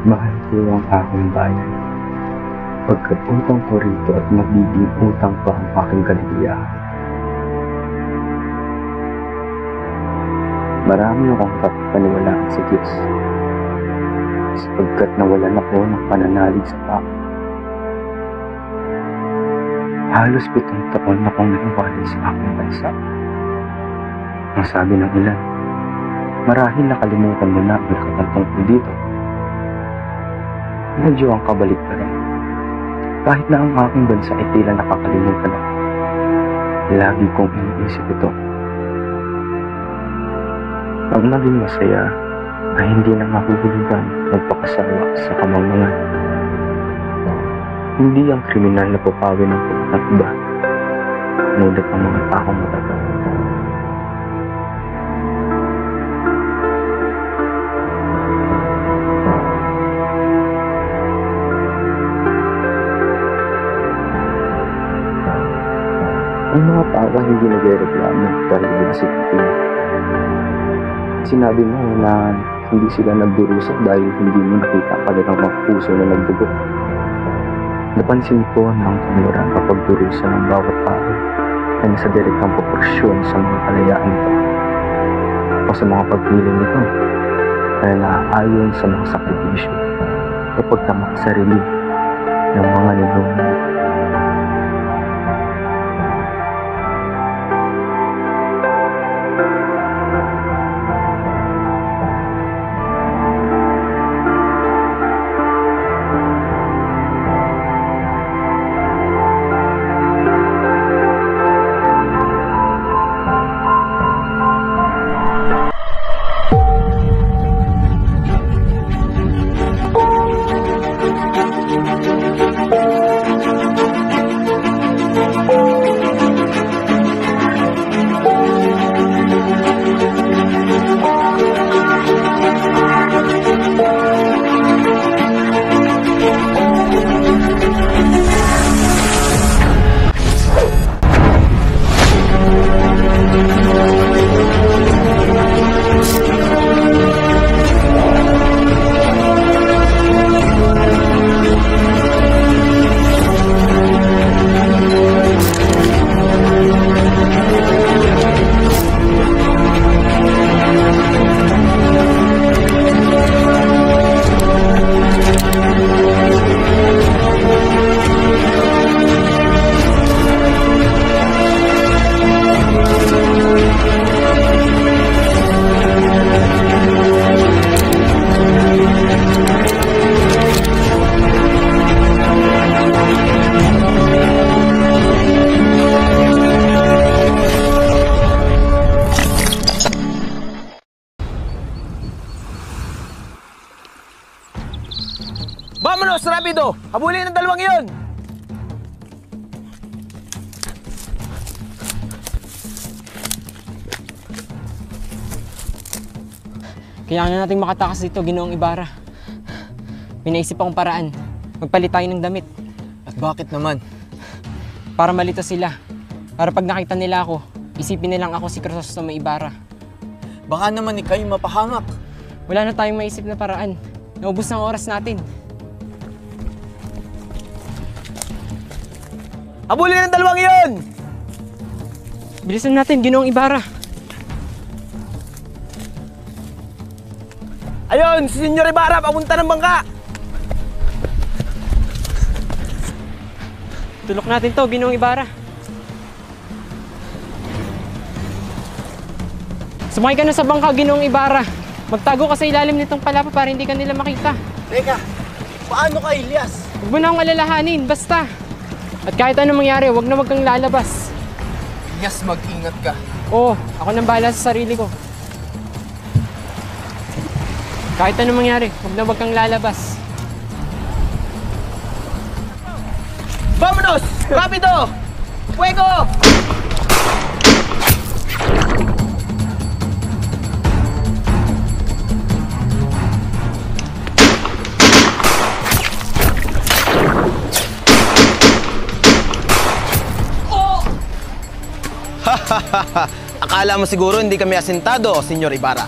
Mahal ko ang aking bayan, pagkat utang ko rito at magiging utang pa ang aking kaligayahan. Marami akong kapaniwalaan sa Diyos, sapagkat nawalan ako ng pananalig sa tao. Halos 7 taon akong naiwalay sa aking bansa. Ang sabi ng ilan, marahil nakalimutan mo na ang nakatungkol dito. Medyo ang kabaliktaran. Kahit na ang aking bansa ay tila nakakalimutan ako, lagi kong iniisip ito. Ang maging masaya ay hindi na mahuhulugan magpakasawa sa kamangmangan. Hindi ang kriminal na papawi ng puwet ng iba, ngunit ang mga taong matatag. Ang mga tao ay hindi nagrereklamo dahil binasikutin. Sinabi mo na hindi sila nagdurusa dahil hindi mo nakita ang kanilang mga puso na nagdugo. Napansin ko na ang kanluran kapag durusa ng bawat tao ay nasa direktang proporsyon sa mga kalayaan nito o sa mga pagpiling nito ay naaayon sa mga sakripisyo o pagkamakasarili ng mga ninuno. Vámonos, rapido! Habulin ang dalawang iyon! Kailangan nating makatakas dito, Ginoong Ibarra. May naisip akong paraan. Magpalit tayo ng damit. At bakit naman? Para malito sila. Para pag nakita nila ako, isipin nilang ako si Crisostomo Ibarra. Baka naman ikaw'y mapahamak. Wala na tayong maisip na paraan. Naubos na ang oras natin. Habulin ang dalawang iyon! Bilisan natin, Ginoong Ibarra. Ayun, si Senyor Ibarra, papunta ng bangka! Tulok natin to, Ginoong Ibarra. Sumakay ka na sa bangka, Ginoong Ibarra. Magtago ka sa ilalim nitong palapa para hindi ka nila makita. Teka, paano ka, Elias? Huwag mo na akong alalahanin, basta. At kahit anong mangyari, wag kang lalabas. Elias, mag-ingat ka. Oo, ako nang bahala sa sarili ko. Kahit anong mangyari, wag kang lalabas. Vámonos! Rapido! Fuego! Akala mo siguro hindi kami asintado, Senyor Ibarra.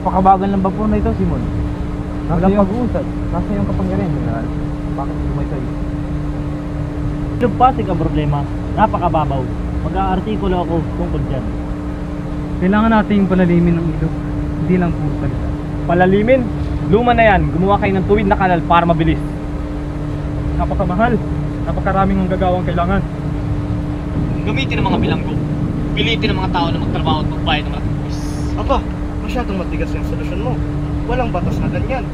Napakabagal ng vapor na ito, Simon. Walang pag-uusad. Nasa yung kapangyarihan, General. Bakit tumaytoy? Ilog Pasig ang problema. Napakababaw. Mag-aartikulo ako tungkol dyan. Kailangan nating palalimin ng ilog. Hindi lang puro salita. Palalimin? Luma na yan. Gumawa kayo ng tuwid na kanal para mabilis. Napakamahal. Napakaraming ang gagawang kailangan. Gamitin ang mga bilanggo. Pilitin ang mga tao na magtrabaho at magbayad ng malaking buwis. Aba, masyadong matigas yung solusyon mo. Walang batas na ganyan.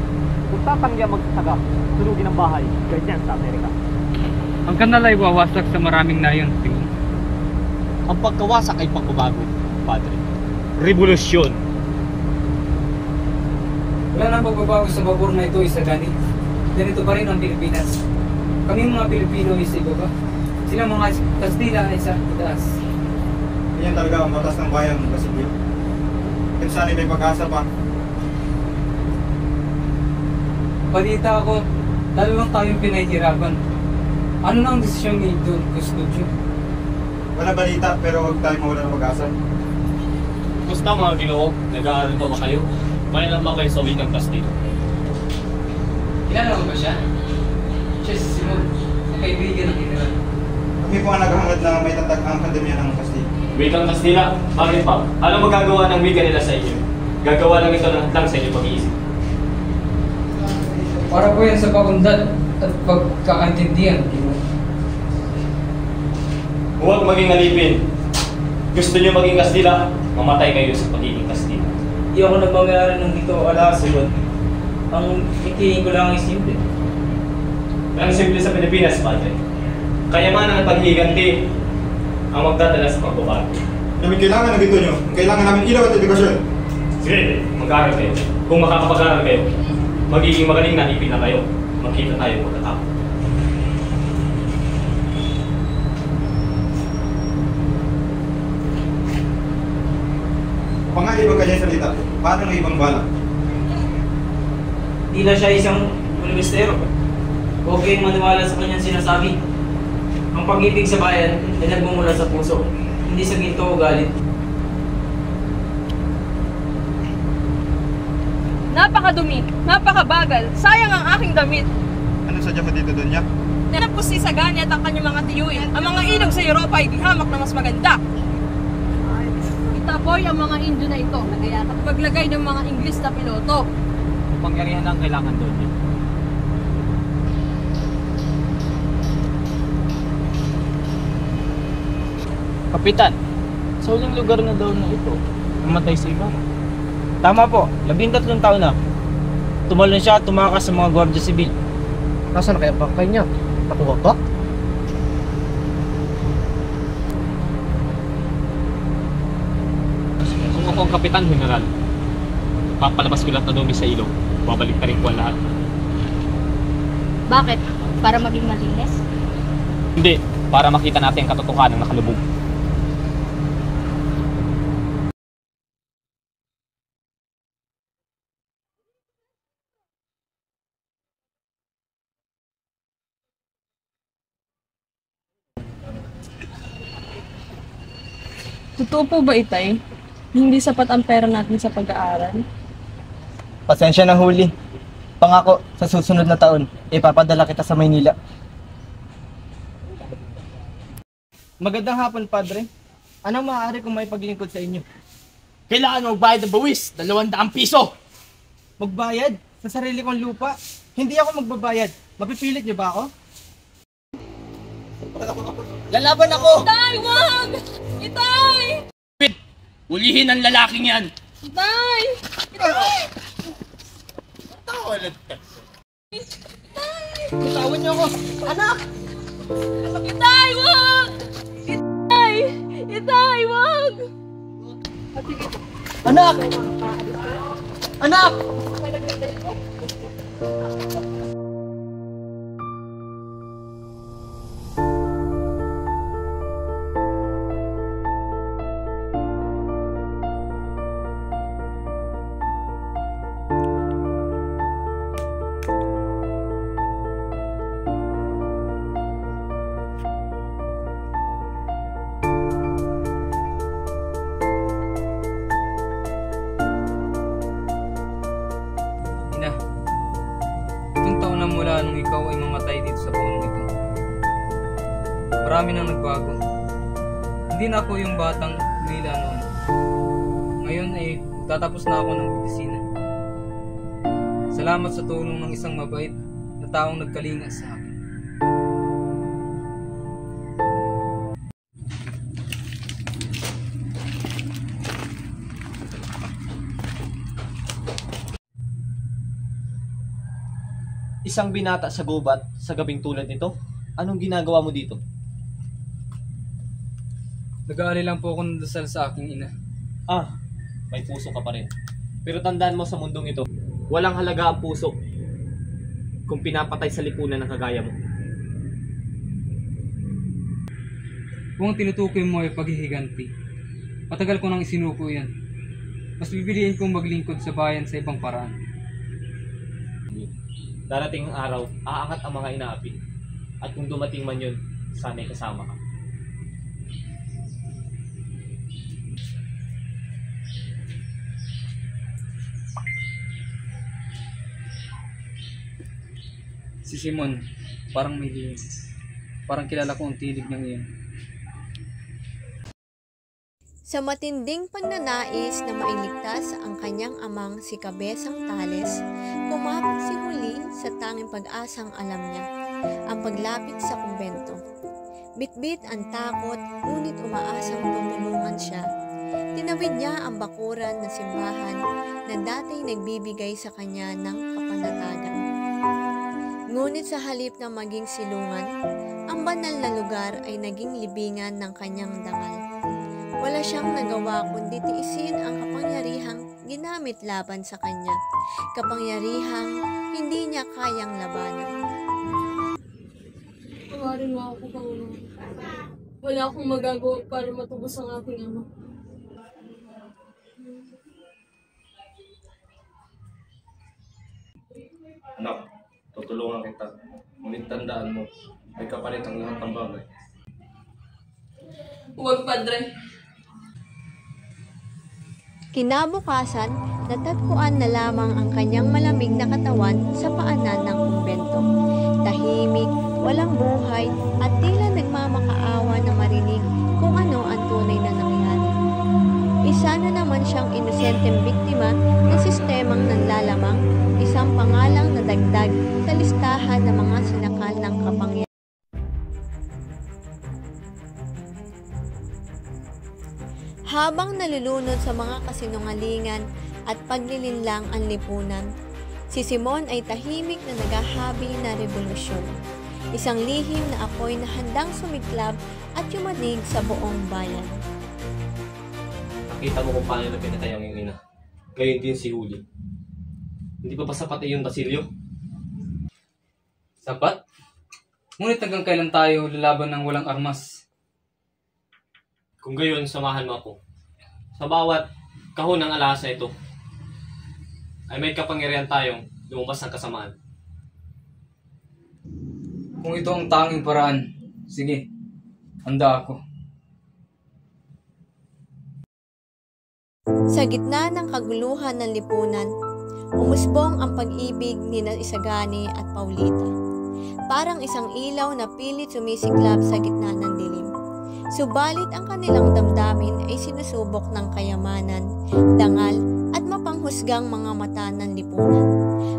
Kung tatanggi ang magsasaga, sunugin ang bahay. Ganyan sa Amerika. Ang kanal ay wawasak sa maraming nayon, Simon. Ang pagkawasak ay pagbabago, Padre. Revolusyon. Wala nang pagbabago sa babor na ito, Isagani. Ganito pa rin ang Pilipinas. Kami mga Pilipino ay sa ibaba. Sila mga Kastila ay sa itaas. Yan talaga ang batas ng bayan ng Basilio. Kung saan may pag-asa pa. Balita ako, lalo lang tayong pinahihirapan. Ano na ang desisyon ni Don Custodio? Wala balita pero huwag tayong mawala ng pag-asa. Gusto mga ginoo, nag-aaral pa ba kayo? May lang ba kayo sa wikang Kastila? Kilala mo ba siya? Siya si Simon, ang kaibigan ng General. Kami po ang naghahangad na may tatag ang akademya ng Kastila. Wikang Kastila? Bakit pa? Ano magagawa ng wika nila sa inyo? Gagawa lang ito ng hatlang sa inyong pag-iisip. Para po yan sa pagundan at pagkakaintindihan, Timo. Huwag maging alipin. Gusto niyo maging Kastila? Mamatay kayo sa pagiging Kastila. Hindi ako nagmamayari ng dito ala Simon. Ang ikihin ko lang ay simple. Ang simple sa Pilipinas, Padre. Kayamanan at paghihiganti ang magdadala sa pagbabago. Namin kailangan ng ito nyo. Kailangan namin ilaw at edukasyon. Sige, mag-aaral kayo. Kung makakapag-aaral kayo, magiging magaling na ipin na kayo. Magkita tayo pagkatapos. Pangali ba kanya salita? Paano ng ibang bala? Tila siya isang universitero. Huwag kayong maniwala sa kanyang sinasabi. Ang pag-ibig sa bayan ay nagmumula sa puso, hindi sa ginto o galit. Napakadumi, napakabagal, sayang ang aking damit. Anong sadya mo dito, Donya? Tinapos si Sagani at ang kanyang mga tiyuin. Ang mga ilog sa Europa ay gihamak na mas maganda. Itaboy ang mga Indio na ito, nagayat at paglagay ng mga Ingles na piloto. Pangyarihan ang kailangan doon niyo. Kapitan, sa uling lugar na daw na ito, namatay si Ibarra. Tama po, 13 taon na. Tumalon siya at tumakas sa mga Guardia Civil. Nasaan na kaya bangkay niya? Nakuha ba? Kung ako ang Kapitan General, papalabas ko lahat na dumi sa ilog. Babalik na rin ko ang lahat. Bakit? Para maging malinis? Hindi, para makita natin ang katotohanan ng nakalubog. Totoo po ba, Itay? Hindi sapat ang pera natin sa pag-aaral? Pasensya na huli. Pangako, sa susunod na taon, ipapadala kita sa Maynila. Magandang hapon, Padre. Anong maaari kong may paglingkod sa inyo? Kailangan magbayad ng buwis, 200 piso! Magbayad? Sa sarili kong lupa? Hindi ako magbabayad. Mapipilit niyo ba ako? Lalaban ako! Itay, wag! Itay! Ulihin ang lalaking yan! Itay! Itay! Bitawan niyo ako! Anak! Itay, wag! Itay! Itay, wag! Anak! Anak! simula nung ikaw ay mamatay dito sa punong ito. Marami nang nagbago. Hindi na ako yung batang Lila noon. Ngayon ay tatapos na ako ng medisina. Salamat sa tulong ng isang mabait na taong nagkalinga sa akin. Isang binata sa gubat sa gabing tulad nito? Anong ginagawa mo dito? Nag-aalala lang po ako ng dasal sa aking ina. Ah, may puso ka pa rin. Pero tandaan mo sa mundong ito, walang halaga ang puso kung pinapatay sa lipunan ng kagaya mo. Kung ang tinutukoy mo ay paghihiganti, matagal ko nang isinuko yan. Mas bibiliin kong maglingkod sa bayan sa ibang paraan. Darating ang araw, aangat ang mga inaapi. At kung dumating man yun, sana'y kasama ka. Si Simon, parang may lihim. Parang kilala ko ang tinig ng iyon. Sa matinding pagnanais na mailigtas ang kanyang amang si Kabesang Tales, kumapit si Huli sa tanging pag-asang alam niya, ang paglapit sa kumbento. Bitbit ang takot, ngunit umaasang tutulungan siya. Tinawid niya ang bakuran ng simbahan na dating nagbibigay sa kanya ng kapanatagan. Ngunit sa halip na maging silungan, ang banal na lugar ay naging libingan ng kanyang dangal. Wala siyang nagawa kundi tiisin ang kapangyarihang ginamit laban sa kanya, kapangyarihang hindi niya kayang labanan. Tawarin mo ako, Panginoon. Wala akong magagawa para matubos ang aking ama. Anak, tutulungan kita. Ngunit tandaan mo, may kapalit ang lahat ng bagay. Huwag, Padre. Kinabukasan, natagpuan na lamang ang kanyang malamig na katawan sa paanan ng kumbento. Tahimik, walang buhay, at tila nagmamakaawa na marinig kung ano ang tunay na nangyari. Isa na naman siyang inosenteng biktima ng sistemang nanlalamang, isang pangalang nadagdag sa listahan ng mga sinakal ng kapangyarihan. Habang nalulunod sa mga kasinungalingan at paglilinlang ang lipunan, si Simon ay tahimik na naghahabi na revolusyon. Isang lihim na apoy na handang sumiklab at yumanig sa buong bayan. Nakita mo kung paano na pinatay ang iyong ina. Gayon din si Huli. Hindi pa ba sapat iyon, Basilio? Sapat? Ngunit hanggang kailan tayo lalaban ng walang armas? Kung gayon, samahan mo ako. Sa bawat kahon ng alasa ito, ay may kapangyarihan tayong lumabas ng kasamaan. Kung ito ang tanging paraan, sige, handa ako. Sa gitna ng kaguluhan ng lipunan, umusbong ang pag-ibig ni Isagani at Paulita. Parang isang ilaw na pilit sumisiklab sa gitna ng dilim. Subalit ang kanilang damdamin ay sinusubok ng kayamanan, dangal at mapanghusgang mga mata ng lipunan.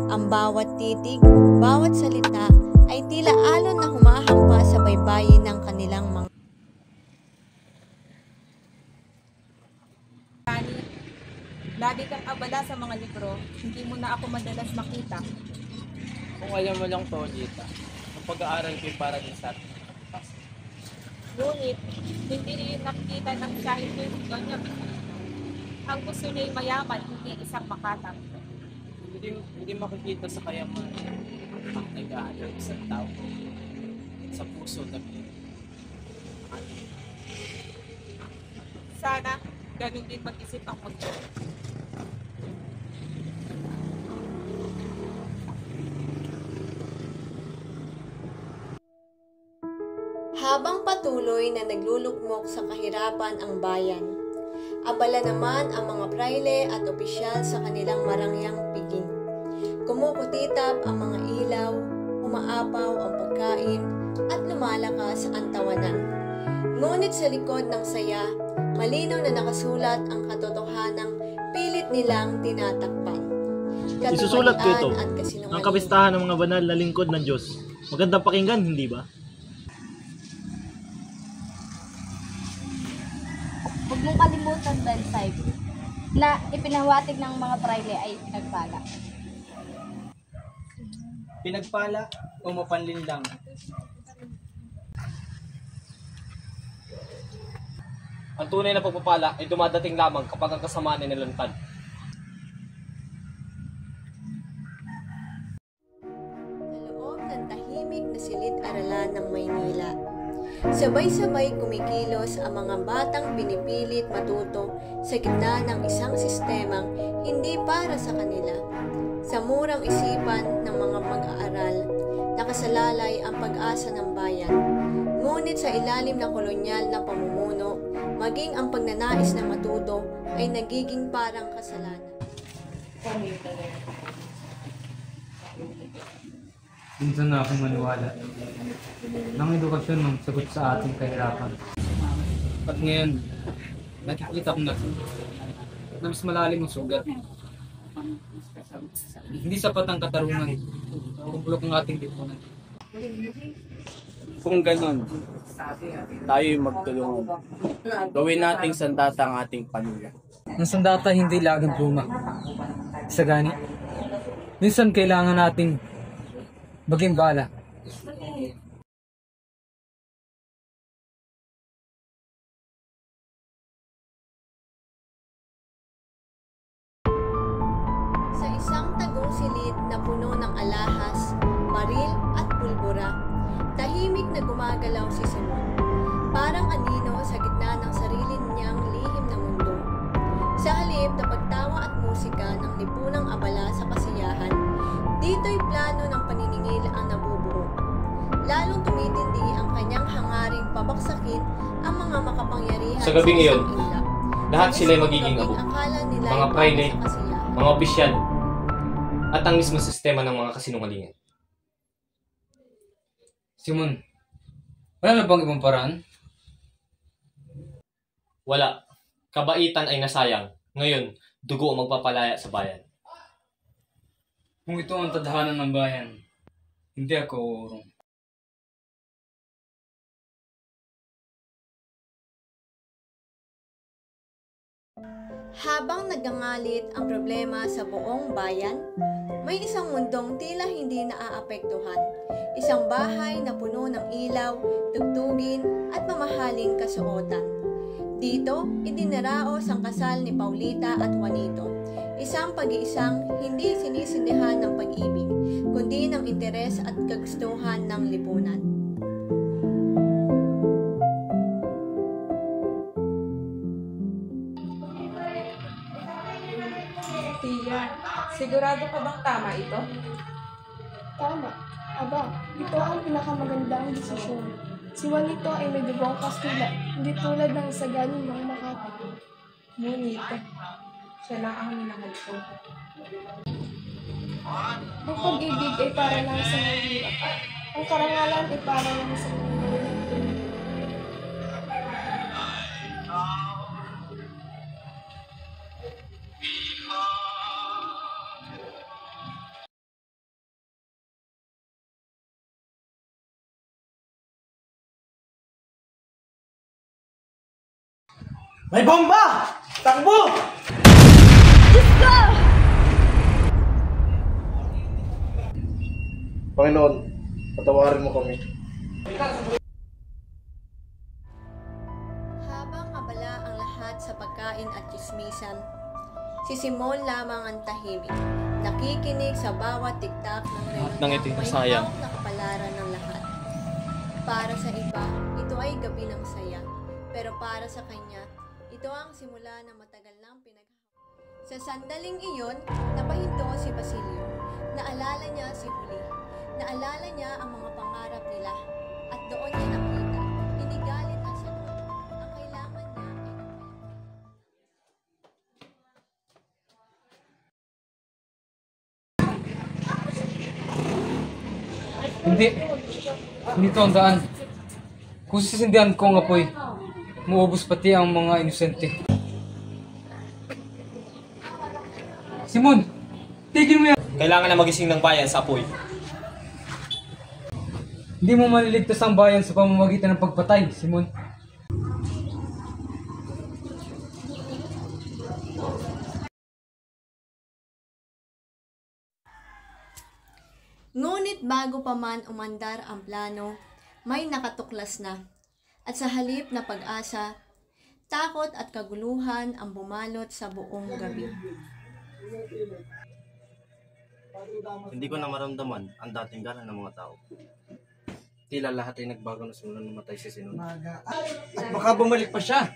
Ang bawat titig, bawat salita ay tila alon na humahampa sa baybayin ng kanilang mga. Lagi kang abala sa mga libro, hindi mo na ako madalas makita. Kung alam mo lang to, Lita, ang pag-aaral ko'y para din sa atin. Ngunit, hindi rin nakikita ng kahit tulungan niya. Ang gusto niya'y mayaman, hindi isang makatang. Hindi makikita sa kayamanan ang nag-aaral sa tao sa puso na Sana, ganun din mag-isip ang mundo. Habang patuloy na naglulukmok sa kahirapan ang bayan, abala naman ang mga prayle at opisyal sa kanilang marangyang piging. Kumukutitap ang mga ilaw, umapaw ang pagkain at lumalakas ang tawanan. Ngunit sa likod ng saya, malinaw na nakasulat ang katotohanang pilit nilang tinatakpan. Isusulat ko ito, Katiwalian at ang kasinungalingan. kapistahan ng mga banal na lingkod ng Diyos. Magandang pakinggan, hindi ba? Huwag mong kalimutan, Ben Saib, na ipinahawatig ng mga traile ay pinagpala. Pinagpala o mapanlin lang. Ang tunay na pagpapala ay dumadating lamang kapag ang kasamaan ay nalantad. Sa loob ng tahimik na silid-aralan ng Maynila, sabay-sabay kumikilos ang mga batang pinipilit matuto sa gitna ng isang sistemang hindi para sa kanila. Sa murang isipan ng mga mag-aaral, nakasalalay ang pag-asa ng bayan. Ngunit sa ilalim ng kolonyal na pamumuno, maging ang pagnanais na matuto ay nagiging parang kasalanan. Minsan na akong maniwala ng edukasyon ng sagot sa ating kahirapan. At ngayon, nakikita ko na mas malalim ang sugat. Hindi sapat ang katarungan kung bulok ang ating lipunan. Kung ganon, tayo'y magtulungan. Gawin nating sandata ang ating pamilya. Ang sandata hindi laging pluma. Sa gani, minsan kailangan nating maging bala. Sa isang tagong silid na puno ng alahas, baril at pulbura, tahimik na gumagalaw si Simon. Parang anino sa gitna ng sarili niyang lihim na mundo. Sa halip na pagtawa at musika ng lipunang abala sa kasiyahan, dito'y plano ng paniningil ang nabubuo. Lalong tumitindi ang kanyang hangaring pabaksakin ang mga makapangyarihan Sa gabing iyon, isang iglap. lahat Sa sila'y mismong magiging gabing abo, akala nila'y mga para prayle, sa kasiyahan. mga opisyal, at ang mismong sistema ng mga kasinungalingan. Simon, wala na bang ibang paraan? Wala. Kabaitan ay nasayang. Ngayon, dugo ang magpapalaya sa bayan. Kung ito ang tadhana ng bayan, hindi ako uurong. Habang nagangalit ang problema sa buong bayan, may isang mundong tila hindi naaapektuhan. Isang bahay na puno ng ilaw, tugtugin at mamahaling kasuotan. Dito, idinaraos ang kasal ni Paulita at Juanito. Isang pag-iisang hindi sinisindihan ng pag-ibig, kundi ng interes at kagustuhan ng lipunan. Tia, sigurado ka bang tama ito? Tama. Aba, ito ang pinakamagandang desisyon. Si Juanito ay may dugong Kastila, hindi tulad ng sagani ng Makati. Ngunit, siya lang ang minahal ko. Ang pag-ibig ay para lang sa mahirap. Ang karangalan ay para lang sa mahirap. May bomba! Takbo! Diyos ko! Panginoon, patawarin mo kami. Habang abala ang lahat sa pagkain at chismisan, si Simon lamang ang tahimik, nakikinig sa bawat tiktak ng reloj Nang ito'y nasayang. na kapalaran ng lahat. Para sa iba, ito ay gabi ng saya, pero para sa kanya, ito ang simula ng matagal nang Sa sandaling iyon, napahinto si Basilio. Naalala niya si Huli. Naalala niya ang mga pangarap nila. At doon niya nakita, hindi galit ang sagot. Ang kailangan niya ay Hindi. Hindi to ang daan. Kung sisindihan ko ang apoy, muubos pati ang mga inosente. Simon! Tigil mo yan! Kailangan na magising ng bayan sa apoy. Hindi mo maliligtas ang bayan sa pamamagitan ng pagpatay, Simon. Ngunit bago pa man umandar ang plano, may nakatuklas na. At sa halip na pag-asa, takot at kaguluhan ang bumalot sa buong gabi. Hindi ko na maramdaman ang dating gana ng mga tao. Tila lahat ay nagbago na simula nung matay si Sinon. At baka bumalik pa siya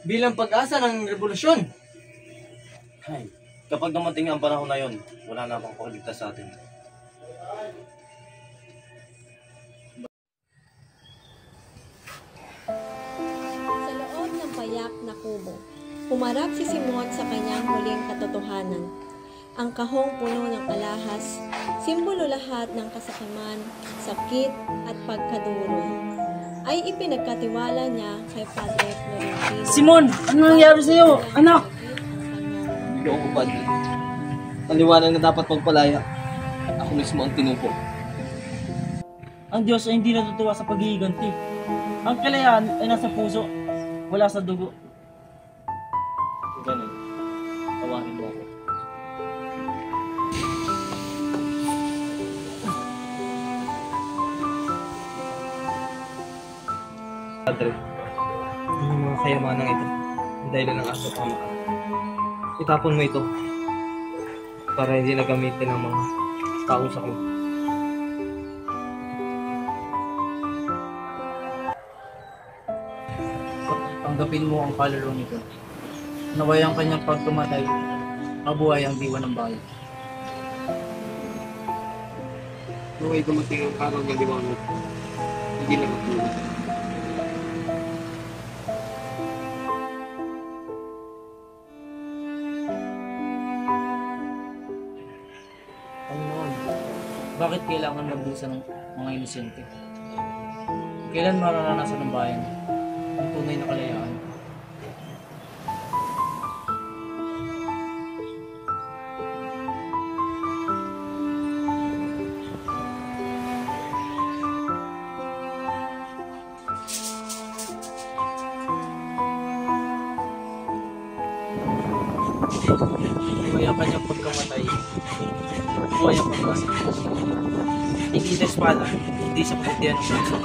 bilang pag-asa ng revolusyon. Ay, kapag dumating ang panahon na yon, wala na akong pagligtas sa atin. Sa loob ng payak na kubo, pumarap si Simon sa kanyang huling katotohanan. Ang kahong puno ng alahas, simbolo lahat ng kasakiman, sakit at pagkaduroy, ay ipinagkatiwala niya kay Padre Florentino. Simon! Ano nangyari sa'yo? Anak! Hindi ako padre. Ang liwanag na dapat magpalaya. Ako mismo ang tinupo. Ang Diyos ay hindi natutuwa sa paghihiganti. Ang kalayaan ay nasa puso, wala sa dugo. Ganun. Tawarin mo ako. Padre, yung mga kayamanang ito, dahil ng aso tama ka. Itapon mo ito para hindi na gamitin ng mga tao sa kanya. Tanggapin mo ang kaluluwa nito. Naway ang kanyang pagtumatay, mabuhay ang diwa ng bayan. Kung ay dumating ang araw ng liwanag, hindi na matulog. Panginoon, bakit kailangan magdusa ng mga inosente? Kailan mararanasan ng bayan ang tunay na kalayaan? Buhay ang kanyang pagkamatay. Buhay ang pag-asa. Hindi sa espada, hindi sa putihan ng puso.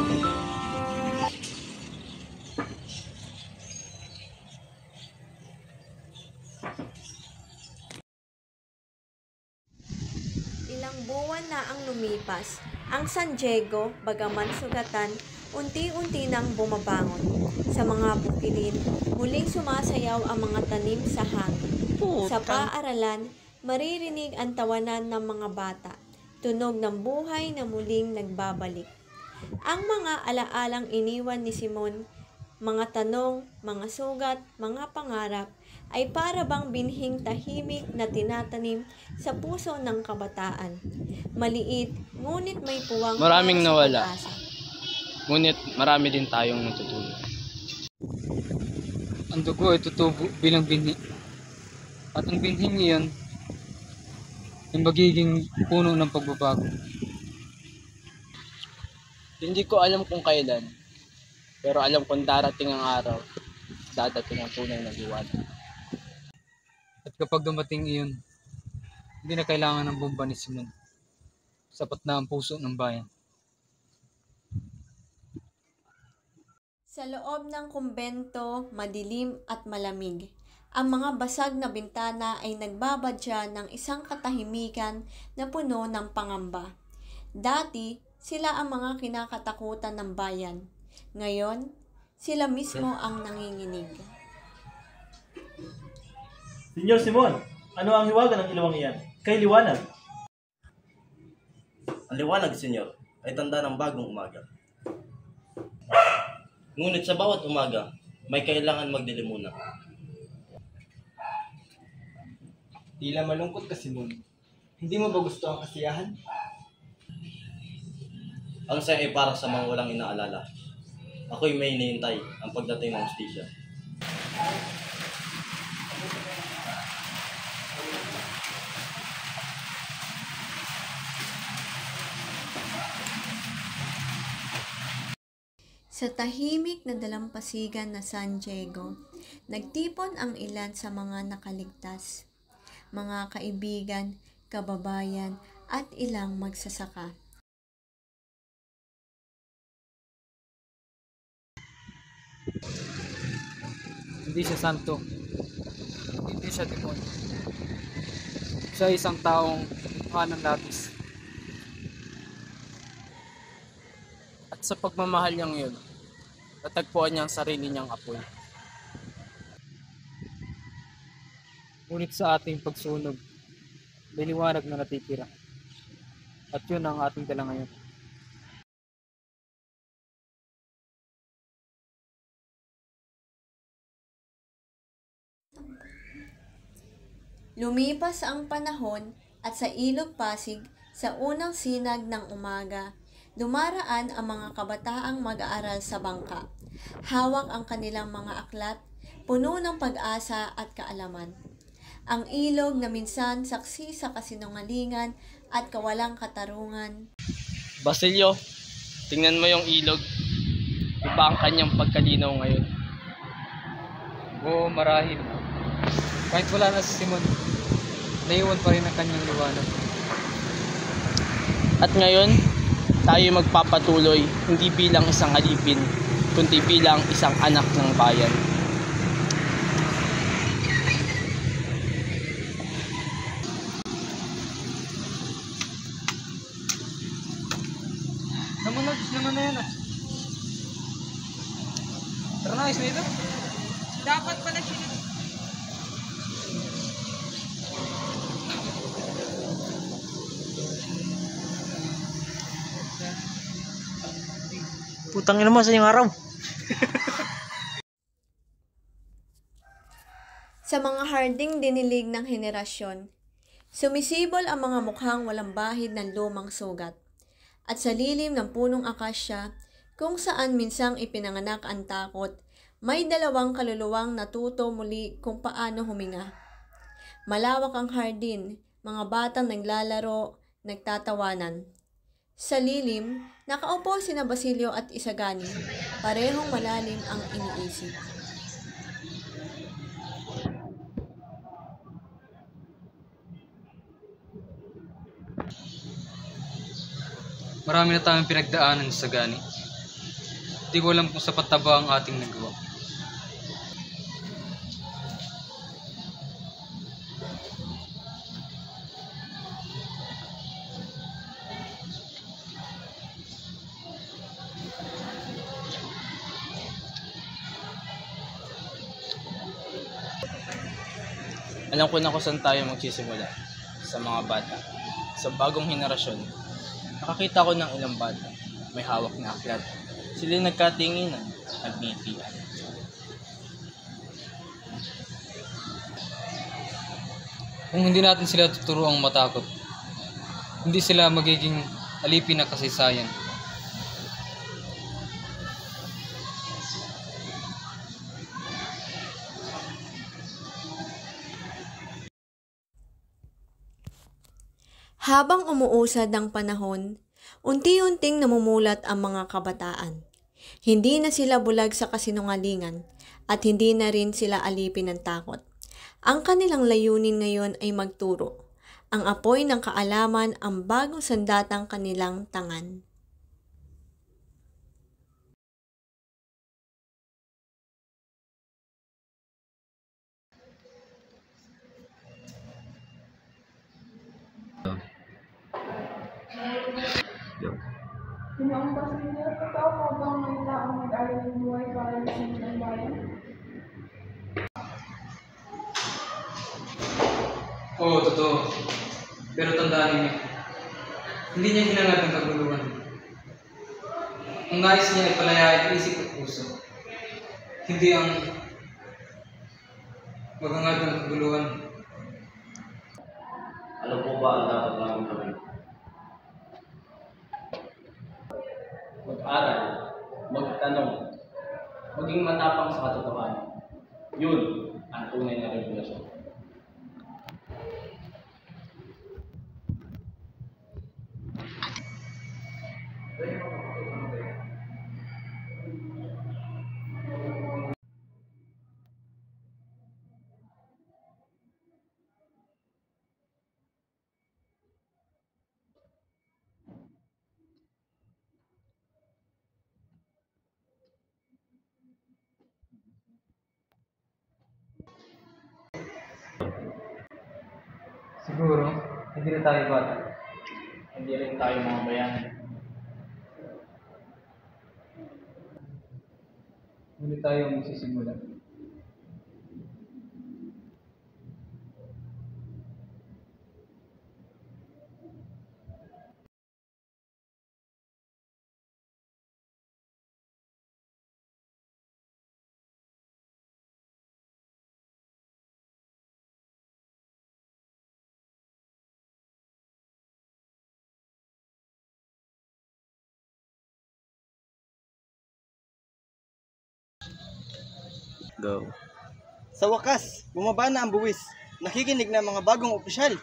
Ilang buwan na ang lumipas, ang San Diego, bagaman sugatan, unti-unti nang bumabangon. Sa mga bukidin, muling sumasayaw ang mga tanim sa hangin. Sa paaralan, maririnig ang tawanan ng mga bata, tunog ng buhay na muling nagbabalik. Ang mga alaalang iniwan ni Simon, mga tanong, mga sugat, mga pangarap, ay para bang binhing tahimik na tinatanim sa puso ng kabataan. Maliit, ngunit may puwang Maraming para sa nawala. pag-asa. Ngunit marami din tayong natutulog. Ang dugo ay tutubo bilang binhi. At ang binhing iyon ay magiging puno ng pagbabago. Hindi ko alam kung kailan, pero alam kong darating ang araw, dadating ang tunay na liwanag. At kapag dumating iyon, hindi na kailangan ng bomba ni Simon. Sapat na ang puso ng bayan. Sa loob ng kumbento, madilim at malamig. Ang mga basag na bintana ay nagbabadya ng isang katahimikan na puno ng pangamba. Dati, sila ang mga kinakatakutan ng bayan. Ngayon, sila mismo ang nanginginig. Senyor Simon, ano ang hiwaga ng ilawang iyan? Kay liwanag. Ang liwanag, senyor, ay tanda ng bagong umaga. Ngunit sa bawat umaga, may kailangan magdilim muna. Tila malungkot ka, Simon. Hindi mo ba gusto ang kasiyahan? Ang saya ay para sa mga walang inaalala. Ako'y may hinihintay ang pagdating ng hustisya. Sa tahimik na dalampasigan na San Diego, nagtipon ang ilan sa mga nakaligtas, mga kaibigan, kababayan, at ilang magsasaka. Hindi siya santo. Hindi siya demonyo. Siya ay isang taong mukha ng labis. At sa pagmamahal niyang yun, natagpuan niya ang sarili niyang apoy. Ngunit sa ating pagsunog, may liwanag na natitira. At yun ang ating dala ngayon. Lumipas ang panahon at sa Ilog Pasig, sa unang sinag ng umaga, dumaraan ang mga kabataang mag-aaral sa bangka. Hawak ang kanilang mga aklat, puno ng pag-asa at kaalaman. Ang ilog na minsan saksi sa kasinungalingan at kawalang katarungan. Basilio, tingnan mo yung ilog. Iba ang kanyang pagkalinaw ngayon. Oo, marahil. Kahit wala na si Simon, naiwan pa rin ang kanyang liwanag. At ngayon, tayo magpapatuloy hindi bilang isang alipin, kundi bilang isang anak ng bayan. Naman na yan ah. Tara na, ayos na ito. Dapat pala siya. Putang ina mo sa inyong araw. Sa mga harding dinilig ng henerasyon, sumisibol ang mga mukhang walang bahid ng lumang sugat. At sa lilim ng punong akasya, kung saan minsang ipinanganak ang takot, may dalawang kaluluwang natuto muli kung paano huminga. Malawak ang hardin, mga batang naglalaro, nagtatawanan. Sa lilim, nakaupo sina Basilio at Isagani, parehong malalim ang iniisip. Marami na tayong pinagdaanan sa gani. Hindi ko alam kung sapat na ba ang ating nagawa. Alam ko na kung saan tayo magsisimula. Sa mga bata. Sa bagong henerasyon. Nakakita ko ng ilang bata. May hawak na aklat. Sila nagkatinginan. Nagbitian. Kung hindi natin sila tuturuang matakot, hindi sila magiging alipin na kasaysayan. Habang umuusad ang panahon, unti-unting namumulat ang mga kabataan. Hindi na sila bulag sa kasinungalingan at hindi na rin sila alipin ng takot. Ang kanilang layunin ngayon ay magturo. Ang apoy ng kaalaman ang bagong sandatang kanilang tangan. Ginoong Basilio, totoo po bang may taong nag-alay ng buhay para sa ng bayan? Oo, totoo. Pero tandaan niyo, hindi niya hinangad ng kaguluhan. Ang nais niya ay palayain ang isip at puso. Hindi ang magangad ng kaguluhan. Ano po ba ang dapat namin gawin? mag-aral, magtanong, maging matapang sa katotohanan. Yun ang tunay na regulasyon. Siguro, hindi na tayo bata. Hindi rin tayo mga bayan. Hindi tayo magsisimula. Go. Sa wakas, bumaba na ang buwis. Nakikinig na mga bagong opisyal.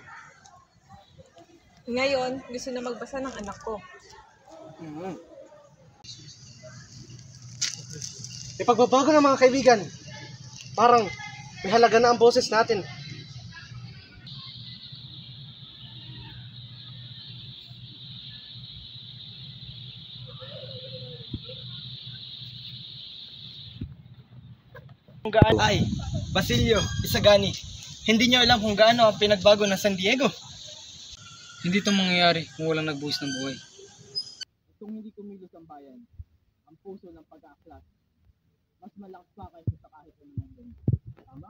Ngayon, gusto na magbasa ng anak ko. May pagbabago ng mga kaibigan. Parang may halaga na ang boses natin. Ay, Basilio, Isagani, hindi niyo alam kung gaano ang pinagbago ng San Diego. Hindi ito mangyayari kung walang nagbuhis ng buhay. Kung hindi kumilos ang bayan, ang puso ng pag-aaklas, mas malakas pa kaysa sa kahit anong nandun. Tama?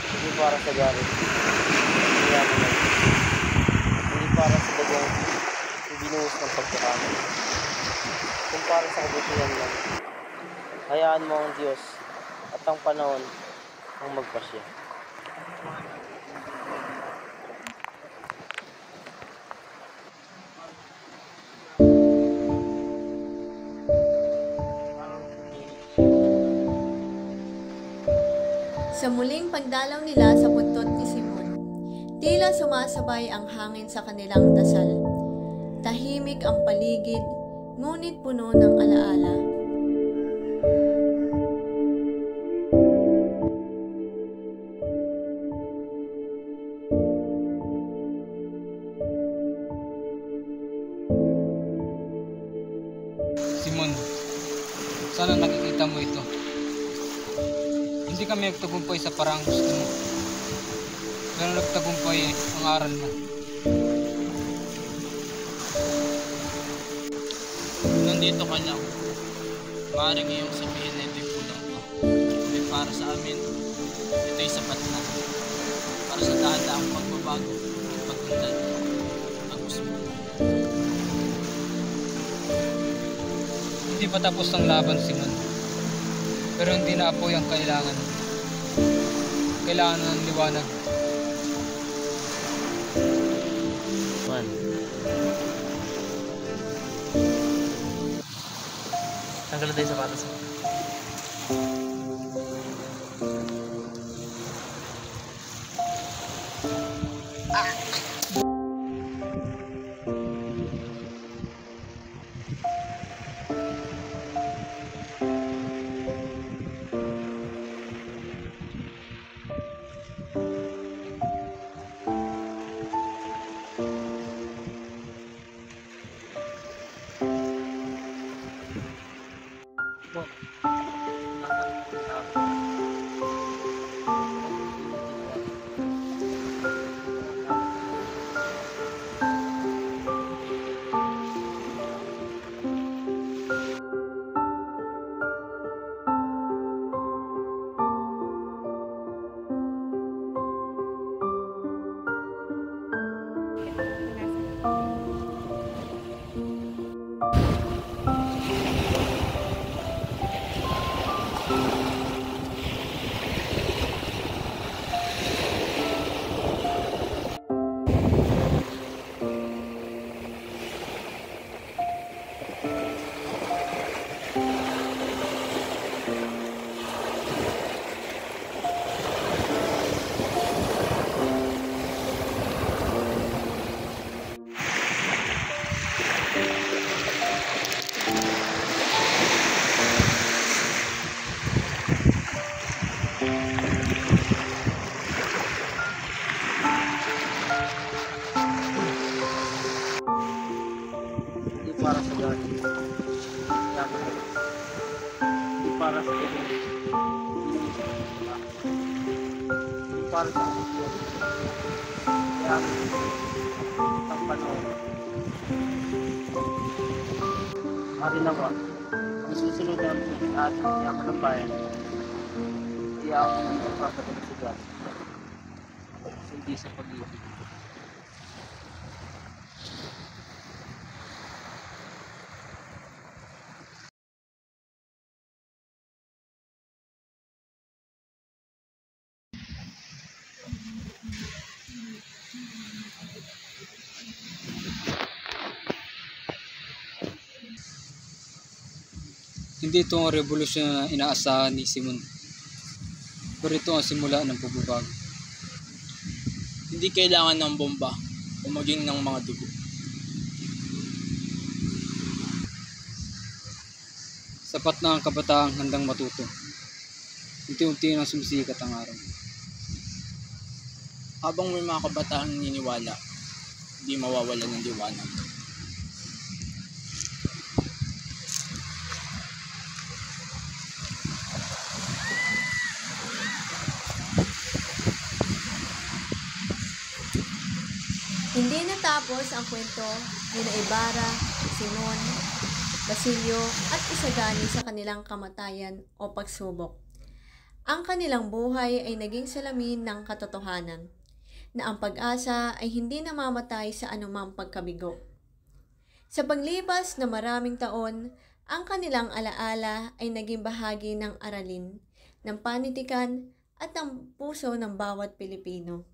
Hindi para sa galit. Hindi para sa bagong binuhos ng pagkakamali. Kung para sa kabutihan lang, hayaan mo ang Diyos at ang panahon ang magpasya. Sa muling pagdalaw nila sa buntot ni Simon, tila sumasabay ang hangin sa kanilang dasal. Tahimik ang paligid, ngunit puno ng alaala. Simon, sana nakikita mo ito. Hindi kami nagtagumpay sa parang gusto mo. Pero nagtagumpay ang aral mo. Nandito ka lang. Maaaring iyong sabihin na ito'y kulang pa. Ngunit para sa amin, ito'y sapat na. Para sa dahan-dahang pagbabago at pagkundan. Pag-usbong. Hindi pa tapos ang laban, Simon. Pero hindi na apoy ang kailangan. Kailangan ng liwanag. Man. Tanggal na tayo sapatos mo. para sa kabutihan. Kaya ang panahon. Marinawa, ang susunod na ating yaman ng bayan, kaya ako ng pagpapagasigan, hindi sa pag-ibig. Hindi ito ang revolusyon na inaasahan ni Simon. Pero ito ang simula ng pagbabago. Hindi kailangan ng bomba o maging ng mga dugo. Sapat na ang kabataang handang matuto. Unti-unti nang sumisikat ang araw. Habang may mga kabataang naniniwala, hindi mawawala ng liwanag. Hindi natapos ang kwento ni Ibarra, Simon, Basilio at Isagani sa kanilang kamatayan o pagsubok. Ang kanilang buhay ay naging salamin ng katotohanan na ang pag-asa ay hindi namamatay sa anumang pagkabigo. Sa paglipas na maraming taon, ang kanilang alaala ay naging bahagi ng aralin, ng panitikan at ng puso ng bawat Pilipino.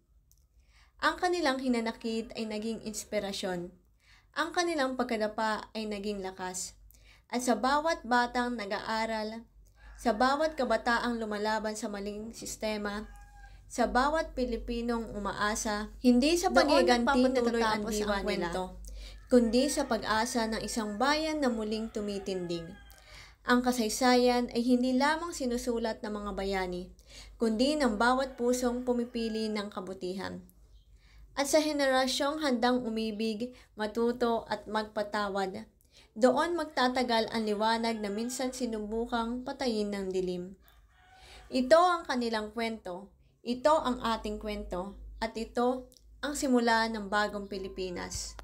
Ang kanilang hinanakit ay naging inspirasyon. Ang kanilang pagkadapa ay naging lakas. At sa bawat batang nag-aaral, sa bawat kabataang lumalaban sa maling sistema, sa bawat Pilipinong umaasa, hindi sa pagiganti natuloy ang diwa nila, kundi sa pag-asa ng isang bayan na muling tumitindig. Ang kasaysayan ay hindi lamang sinusulat ng mga bayani, kundi ng bawat pusong pumipili ng kabutihan. At sa henerasyong handang umibig, matuto at magpatawad, doon magtatagal ang liwanag na minsan sinubukang patayin ng dilim. Ito ang kanilang kwento, ito ang ating kwento, at ito ang simula ng bagong Pilipinas.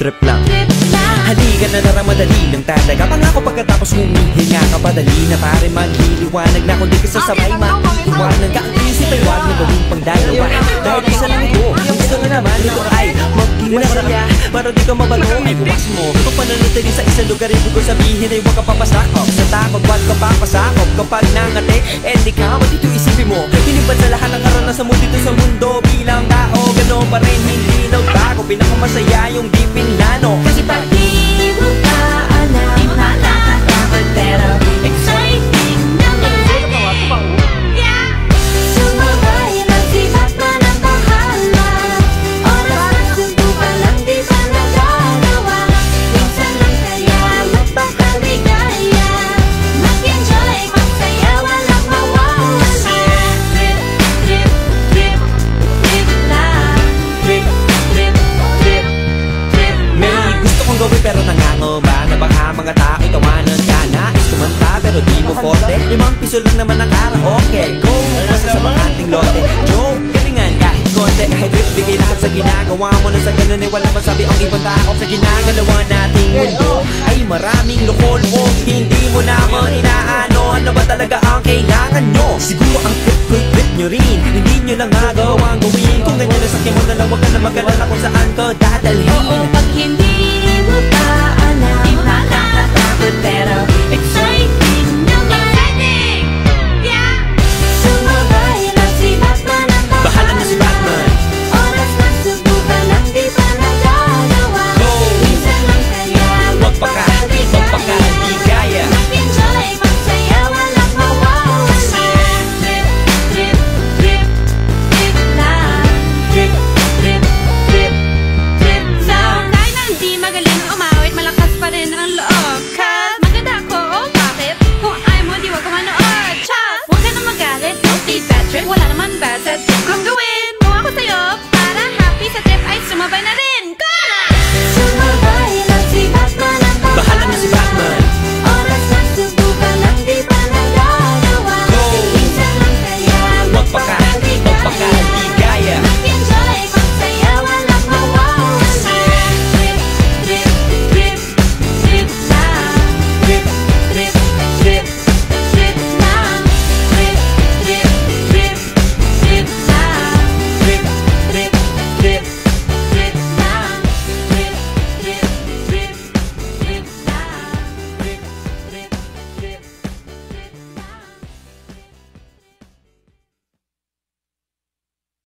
Trip lang. Halika na naramadali lang talaga. Pangako pagkatapos humihinga ka padali na pare manliliwanag na kung di ka sasabay maiiwanan ka. Ang isip ay huwag na gawing pang dalawa. Dahil isa lang ito, gusto nga naman ito ay magdiwasaya para di ka mabago ay bukas mo. Kung pananatili sa isang lugar ibig ko sabihin ay huwag ka papasakop. Sa takot huwag ka papasakop. Kapag nangate, di ka dito isipin mo. Hinibad sa lahat ng karanasan mo dito sa mundo bilang tao. Gano'n pa rin hindi nagbago. Pinakamasaya yung di pinlano. Kasi pag di mo ka alam, nakakatakot pero exciting naman. Sumabay lang sibat na ng bahala. Oras na sunto pa lang di pa nagagawa. Minsan lang kaya magpakaligaya. pero nangangamba na baka mga tao'y tawanan ka. Nais kumanta pero di mo forte, 5 piso lang naman ang karaoke. Go, basta sa mga ating lote. Joe, galingan kahit konti, kahit rip, bigay lahat sa ginagawa mo. Na sa ganun ay wala masabi ang ibang tao. Sa ginagalawa nating mundo ay maraming loko-loko. Hindi mo naman inaano, ano ba talaga ang kailangan nyo? Siguro ang trip nyo rin, hindi nyo lang agawang gawin. Kung ganyan na sakyan mo na lang, wag ka na mag-alala kung saan ko dadalhin. Oo, pag hindi mo pa alam, di pa nakakatakot pero exciting naman. Exciting! Yeah! Sumabay na si Batman at Batman. Bahala na si Batman. Oras na subukan at di pa nagagawa. Go! Minsan lang kaya magpakali kaya. Mag-enjoy, magsaya, walang mawawala. Trip, trip, trip, trip lang. Trip, trip, trip, trip lang. Kahit na hindi magaling umawit, malakas pa rin ang loob.